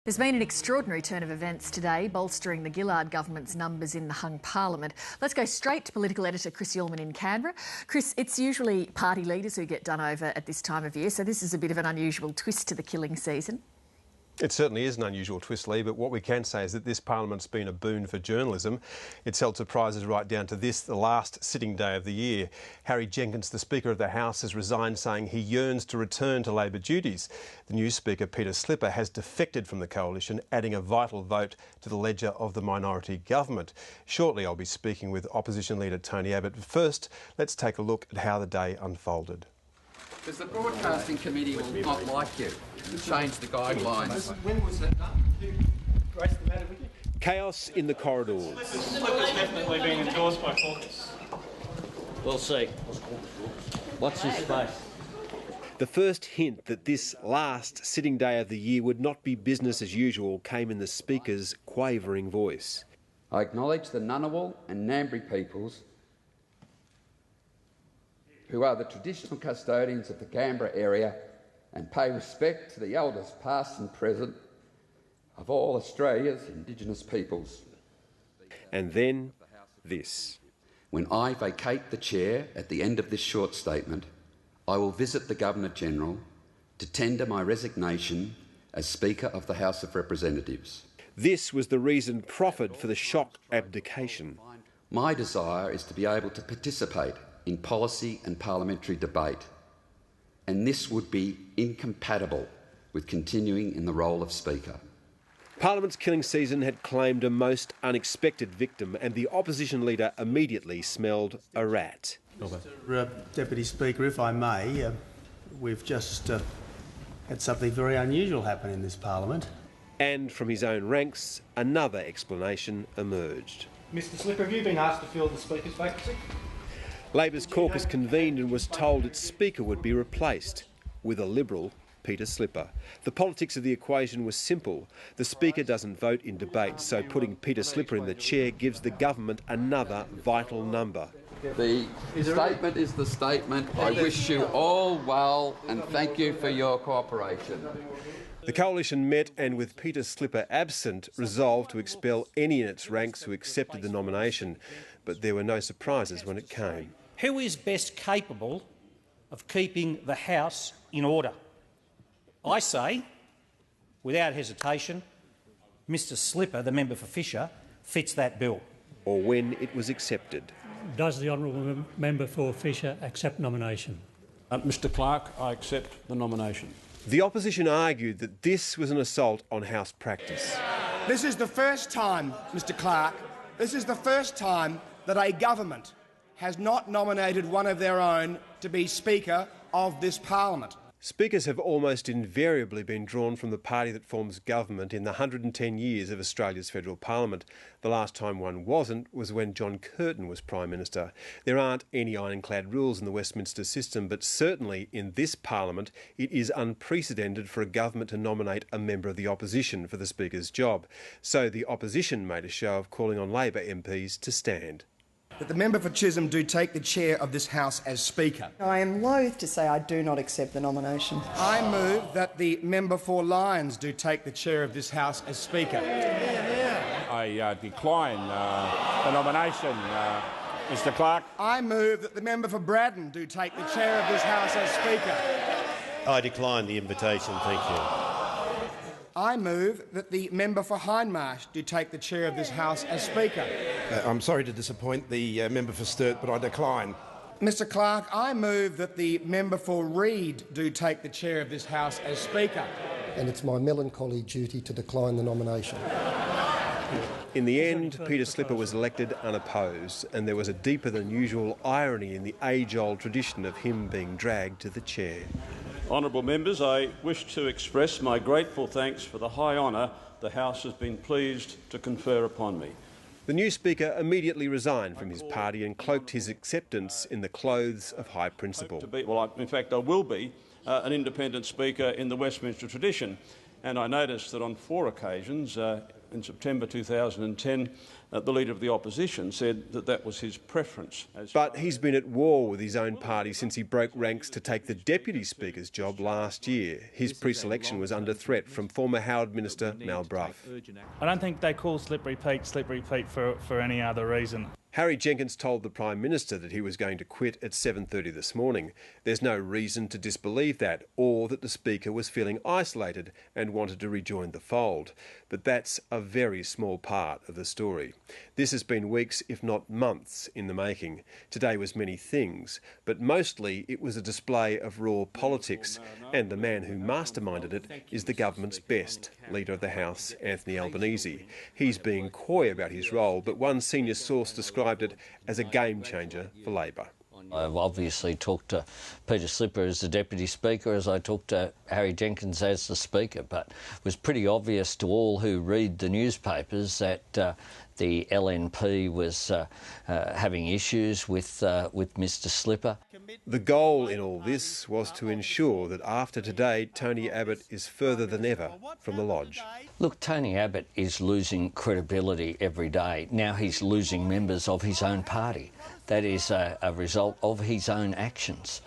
There's been an extraordinary turn of events today, bolstering the Gillard government's numbers in the hung parliament. Let's go straight to political editor Chris Ullman in Canberra. Chris, it's usually party leaders who get done over at this time of year, so this is a bit of an unusual twist to the killing season. It certainly is an unusual twist, Lee, but what we can say is that this parliament's been a boon for journalism. It's held surprises right down to this, the last sitting day of the year. Harry Jenkins, the Speaker of the House, has resigned, saying he yearns to return to Labor duties. The new Speaker, Peter Slipper, has defected from the coalition, adding a vital vote to the ledger of the minority government. Shortly, I'll be speaking with Opposition Leader Tony Abbott. But first, let's take a look at how the day unfolded. Because the Broadcasting Committee will not like you to change the guidelines. When was that done? Grace, the matter with you? Chaos in the corridors. This slip has definitely been endorsed by caucus. We'll see. What's his space? The first hint that this last sitting day of the year would not be business as usual came in the Speaker's quavering voice. I acknowledge the Ngunnawal and Ngambri peoples who are the traditional custodians of the Canberra area and pay respect to the elders past and present of all Australia's Indigenous peoples. And then this. When I vacate the chair at the end of this short statement, I will visit the Governor-General to tender my resignation as Speaker of the House of Representatives. This was the reason proffered for the shock abdication. My desire is to be able to participate in policy and parliamentary debate, and this would be incompatible with continuing in the role of Speaker. Parliament's killing season had claimed a most unexpected victim, and the opposition leader immediately smelled a rat. Mr. Deputy Speaker, if I may, we've just had something very unusual happen in this parliament. And from his own ranks, another explanation emerged. Mr. Slipper, have you been asked to fill the Speaker's vacancy? Labor's caucus convened and was told its Speaker would be replaced with a Liberal, Peter Slipper. The politics of the equation was simple. The Speaker doesn't vote in debate, so putting Peter Slipper in the chair gives the government another vital number. The statement is the statement. I wish you all well and thank you for your cooperation. The coalition met and, with Peter Slipper absent, resolved to expel any in its ranks who accepted the nomination. But there were no surprises when it came. Who is best capable of keeping the House in order? I say, without hesitation, Mr Slipper, the member for Fisher, fits that bill. Or when it was accepted. Does the honourable member for Fisher accept nomination? Mr Clark, I accept the nomination. The opposition argued that this was an assault on House practice. This is the first time, Mr Clark, this is the first time that a government has not nominated one of their own to be Speaker of this parliament. Speakers have almost invariably been drawn from the party that forms government in the 110 years of Australia's federal parliament. The last time one wasn't was when John Curtin was Prime Minister. There aren't any ironclad rules in the Westminster system, but certainly in this parliament it is unprecedented for a government to nominate a member of the opposition for the Speaker's job. So the opposition made a show of calling on Labor MPs to stand. That the member for Chisholm do take the chair of this House as Speaker. I am loath to say I do not accept the nomination. I move that the member for Lyons do take the chair of this House as Speaker. I decline the nomination, Mr Clark. I move that the member for Braddon do take the chair of this House as Speaker. I decline the invitation, thank you. I move that the member for Hindmarsh do take the chair of this House as Speaker. I'm sorry to disappoint the member for Sturt, but I decline. Mr Clark, I move that the member for Reid do take the chair of this House as Speaker. And it's my melancholy duty to decline the nomination. In the end, Peter Slipper was elected unopposed, and there was a deeper than usual irony in the age-old tradition of him being dragged to the chair. Honourable members, I wish to express my grateful thanks for the high honour the House has been pleased to confer upon me. The new Speaker immediately resigned from his party and cloaked his acceptance in the clothes of high principle. In fact, I will be an independent Speaker in the Westminster tradition, and I noticed that on 4 occasions in September 2010, the Leader of the Opposition said that that was his preference. But he's been at war with his own party since he broke ranks to take the Deputy Speaker's job last year. His pre-selection was under threat from former Howard Minister Mal Brough. I don't think they call Slippery Pete for any other reason. Harry Jenkins told the Prime Minister that he was going to quit at 7:30 this morning. There's no reason to disbelieve that, or that the Speaker was feeling isolated and wanted to rejoin the fold. But that's a very small part of the story. This has been weeks, if not months, in the making. Today was many things, but mostly it was a display of raw politics, and the man who masterminded it is the government's best, Leader of the House, Anthony Albanese. He's being coy about his role, but one senior source described it as a game changer for Labor. I've obviously talked to Peter Slipper as the Deputy Speaker, as I talked to Harry Jenkins as the Speaker, but it was pretty obvious to all who read the newspapers that the LNP was having issues with Mr Slipper. The goal in all this was to ensure that after today, Tony Abbott is further than ever from the Lodge. Look, Tony Abbott is losing credibility every day. Now he's losing members of his own party. That is a result of his own actions.